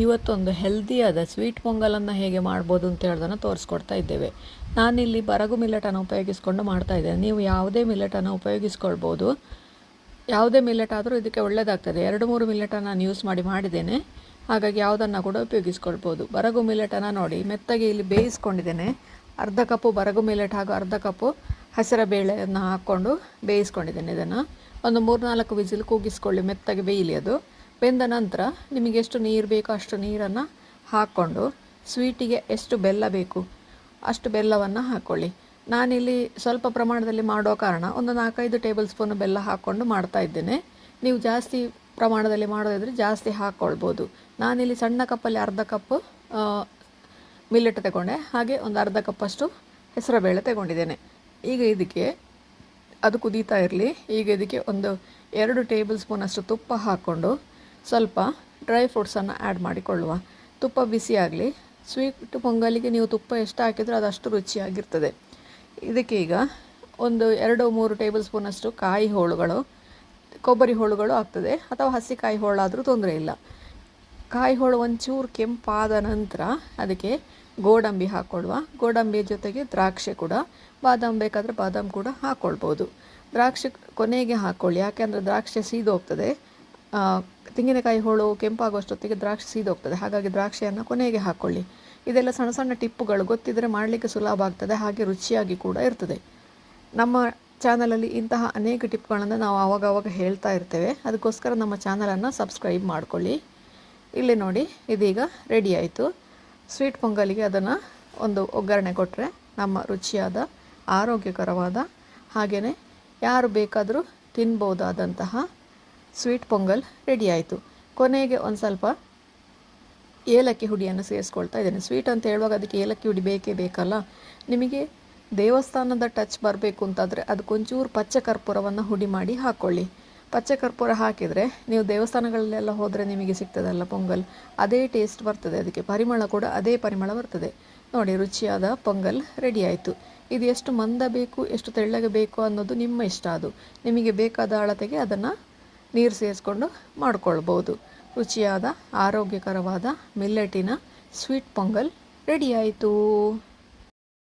ಇವತ್ತೊಂದು ಹೆಲ್ದಿಯಾದ ಸ್ವೀಟ್ ಪೊಂಗಲನ್ನು ಹೇಗೆ ಮಾಡ್ಬೋದು ಅಂತ ಹೇಳೋದನ್ನು ತೋರಿಸ್ಕೊಡ್ತಾ ಇದ್ದೇವೆ. ನಾನಿಲ್ಲಿ ಬರಗು ಮಿಲೆಟನ್ನು ಉಪಯೋಗಿಸ್ಕೊಂಡು ಮಾಡ್ತಾ ಇದ್ದೇನೆ. ನೀವು ಯಾವುದೇ ಮಿಲೆಟನ್ನು ಉಪಯೋಗಿಸ್ಕೊಳ್ಬೋದು. ಯಾವುದೇ ಮಿಲೆಟ್ ಆದರೂ ಇದಕ್ಕೆ ಒಳ್ಳೆಯದಾಗ್ತದೆ. 2-3 ಮಿಲೆಟನ್ನು ನಾನು ಯೂಸ್ ಮಾಡಿದ್ದೇನೆ. ಹಾಗಾಗಿ ಯಾವುದನ್ನು ಕೂಡ ಉಪಯೋಗಿಸ್ಕೊಳ್ಬೋದು. ಬರಗು ಮಿಲೆಟನ್ನು ನೋಡಿ ಮೆತ್ತಗೆ ಇಲ್ಲಿ ಬೇಯಿಸ್ಕೊಂಡಿದ್ದೇನೆ. ಅರ್ಧ ಕಪ್ಪು ಬರಗು ಮಿಲೆಟ್ ಹಾಗೂ ಅರ್ಧ ಕಪ್ಪು ಹಸಿರ ಬೇಳೆಯನ್ನು ಹಾಕ್ಕೊಂಡು ಬೇಯಿಸ್ಕೊಂಡಿದ್ದೇನೆ. ಇದನ್ನು ಒಂದು 3-4 ವಿಸಿಲ್ ಕೂಗಿಸ್ಕೊಳ್ಳಿ, ಮೆತ್ತಗೆ ಬೇಯಲಿ. ಅದು ಬೆಂದ ನಂತರ ನಿಮಗೆ ಎಷ್ಟು ನೀರು ಬೇಕೋ ಅಷ್ಟು ನೀರನ್ನು ಹಾಕ್ಕೊಂಡು ಸ್ವೀಟಿಗೆ ಎಷ್ಟು ಬೆಲ್ಲ ಬೇಕು ಅಷ್ಟು ಬೆಲ್ಲವನ್ನು ಹಾಕ್ಕೊಳ್ಳಿ. ನಾನಿಲ್ಲಿ ಸ್ವಲ್ಪ ಪ್ರಮಾಣದಲ್ಲಿ ಮಾಡೋ ಕಾರಣ ಒಂದು 4-5 ಟೇಬಲ್ ಸ್ಪೂನ್ ಬೆಲ್ಲ ಹಾಕ್ಕೊಂಡು ಮಾಡ್ತಾ ಇದ್ದೇನೆ. ನೀವು ಜಾಸ್ತಿ ಪ್ರಮಾಣದಲ್ಲಿ ಮಾಡೋದಿದ್ರೆ ಜಾಸ್ತಿ ಹಾಕ್ಕೊಳ್ಬೋದು. ನಾನಿಲ್ಲಿ ಸಣ್ಣ ಕಪ್ಪಲ್ಲಿ ಅರ್ಧ ಕಪ್ಪು ಮಿಲ್ಲೆಟ್ ತಗೊಂಡೆ, ಹಾಗೆ ಒಂದು ಅರ್ಧ ಕಪ್ಪಷ್ಟು ಹೆಸರುಬೇಳೆ ತಗೊಂಡಿದ್ದೇನೆ. ಈಗ ಇದಕ್ಕೆ ಅದು ಕುದೀತಾ ಇರಲಿ. ಈಗ ಇದಕ್ಕೆ ಒಂದು 2 ಟೇಬಲ್ ಸ್ಪೂನಷ್ಟು ತುಪ್ಪ ಹಾಕ್ಕೊಂಡು ಸ್ವಲ್ಪ ಡ್ರೈ ಫ್ರೂಟ್ಸನ್ನು ಆ್ಯಡ್ ಮಾಡಿಕೊಳ್ಳುವ. ತುಪ್ಪ ಬಿಸಿಯಾಗಲಿ. ಸ್ವೀಟ್ ಪೊಂಗಲಿಗೆ ನೀವು ತುಪ್ಪ ಎಷ್ಟು ಹಾಕಿದರೂ ಅದಷ್ಟು ರುಚಿಯಾಗಿರ್ತದೆ. ಇದಕ್ಕೆ ಈಗ ಒಂದು 2-3 ಟೇಬಲ್ ಸ್ಪೂನಷ್ಟು ಕಾಯಿ ಹೋಳುಗಳು, ಕೊಬ್ಬರಿ ಹೋಳುಗಳು ಆಗ್ತದೆ, ಅಥವಾ ಹಸಿ ಕಾಯಿ ಹೋಳಾದರೂ ತೊಂದರೆ ಇಲ್ಲ. ಕಾಯಿ ಹೋಳು ಒಂಚೂರು ಕೆಂಪಾದ ನಂತರ ಅದಕ್ಕೆ ಗೋಡಂಬಿ ಹಾಕ್ಕೊಳ್ಳುವ. ಗೋಡಂಬಿ ಜೊತೆಗೆ ದ್ರಾಕ್ಷಿ ಕೂಡ, ಬಾದಾಮ್ ಬೇಕಾದರೆ ಬಾದಾಮ್ ಕೂಡ ಹಾಕ್ಕೊಳ್ಬೋದು. ದ್ರಾಕ್ಷಿ ಕೊನೆಗೆ ಹಾಕ್ಕೊಳ್ಳಿ, ಯಾಕೆಂದರೆ ದ್ರಾಕ್ಷಿ ಸೀದೋಗ್ತದೆ. ತೆಂಗಿನಕಾಯಿ ಹೋಳು ಕೆಂಪಾಗುವಷ್ಟೊತ್ತಿಗೆ ದ್ರಾಕ್ಷಿ ಸೀದೋಗ್ತದೆ, ಹಾಗಾಗಿ ದ್ರಾಕ್ಷಿಯನ್ನು ಕೊನೆಗೆ ಹಾಕ್ಕೊಳ್ಳಿ. ಇದೆಲ್ಲ ಸಣ್ಣ ಸಣ್ಣ ಟಿಪ್ಪುಗಳು ಗೊತ್ತಿದ್ದರೆ ಮಾಡಲಿಕ್ಕೆ ಸುಲಭ ಆಗ್ತದೆ, ಹಾಗೆ ರುಚಿಯಾಗಿ ಕೂಡ ಇರ್ತದೆ. ನಮ್ಮ ಚಾನಲಲ್ಲಿ ಇಂತಹ ಅನೇಕ ಟಿಪ್ಗಳನ್ನು ನಾವು ಆವಾಗವಾಗ ಹೇಳ್ತಾ ಇರ್ತೇವೆ. ಅದಕ್ಕೋಸ್ಕರ ನಮ್ಮ ಚಾನಲನ್ನು ಸಬ್ಸ್ಕ್ರೈಬ್ ಮಾಡಿಕೊಳ್ಳಿ. ಇಲ್ಲಿ ನೋಡಿ, ಇದೀಗ ರೆಡಿ ಆಯಿತು. ಸ್ವೀಟ್ ಪೊಂಗಲಿಗೆ ಅದನ್ನು ಒಂದು ಒಗ್ಗರಣೆ ಕೊಟ್ಟರೆ ನಮ್ಮ ರುಚಿಯಾದ, ಆರೋಗ್ಯಕರವಾದ, ಹಾಗೆಯೇ ಯಾರು ಬೇಕಾದರೂ ತಿನ್ಬೋದಾದಂತಹ ಸ್ವೀಟ್ ಪೊಂಗಲ್ ರೆಡಿ ಆಯಿತು. ಕೊನೆಗೆ ಒಂದು ಸ್ವಲ್ಪ ಏಲಕ್ಕಿ ಹುಡಿಯನ್ನು ಸೇರಿಸ್ಕೊಳ್ತಾ ಇದ್ದೇನೆ. ಸ್ವೀಟ್ ಅಂತ ಹೇಳುವಾಗ ಅದಕ್ಕೆ ಏಲಕ್ಕಿ ಹುಡಿ ಬೇಕೇ ಬೇಕಲ್ಲ. ನಿಮಗೆ ದೇವಸ್ಥಾನದ ಟಚ್ ಬರಬೇಕು ಅಂತಾದರೆ ಅದಕ್ಕೊಂಚೂರು ಪಚ್ಚೆ ಕರ್ಪೂರವನ್ನು ಹುಡಿ ಮಾಡಿ ಹಾಕ್ಕೊಳ್ಳಿ. ಪಚ್ಚೆ ಕರ್ಪೂರ ಹಾಕಿದರೆ ನೀವು ದೇವಸ್ಥಾನಗಳಲ್ಲೆಲ್ಲ ಹೋದರೆ ನಿಮಗೆ ಸಿಗ್ತದಲ್ಲ ಪೊಂಗಲ್, ಅದೇ ಟೇಸ್ಟ್ ಬರ್ತದೆ. ಅದಕ್ಕೆ ಪರಿಮಳ ಕೂಡ ಅದೇ ಪರಿಮಳ ಬರ್ತದೆ. ನೋಡಿ, ರುಚಿಯಾದ ಪೊಂಗಲ್ ರೆಡಿ ಆಯಿತು. ಇದು ಎಷ್ಟು ಮಂದ ಬೇಕು, ಎಷ್ಟು ತೆಳ್ಳಗೆ ಬೇಕು ಅನ್ನೋದು ನಿಮ್ಮ ಇಷ್ಟ. ಅದು ನಿಮಗೆ ಬೇಕಾದ ಅಳತೆಗೆ ಅದನ್ನು ನೀರು ಸೇರಿಸ್ಕೊಂಡು ಮಾಡ್ಕೊಳ್ಬೋದು. ರುಚಿಯಾದ, ಆರೋಗ್ಯಕರವಾದ ಮಿಲ್ಲೆಟಿನ ಸ್ವೀಟ್ ಪೊಂಗಲ್ ರೆಡಿ ಆಯಿತು.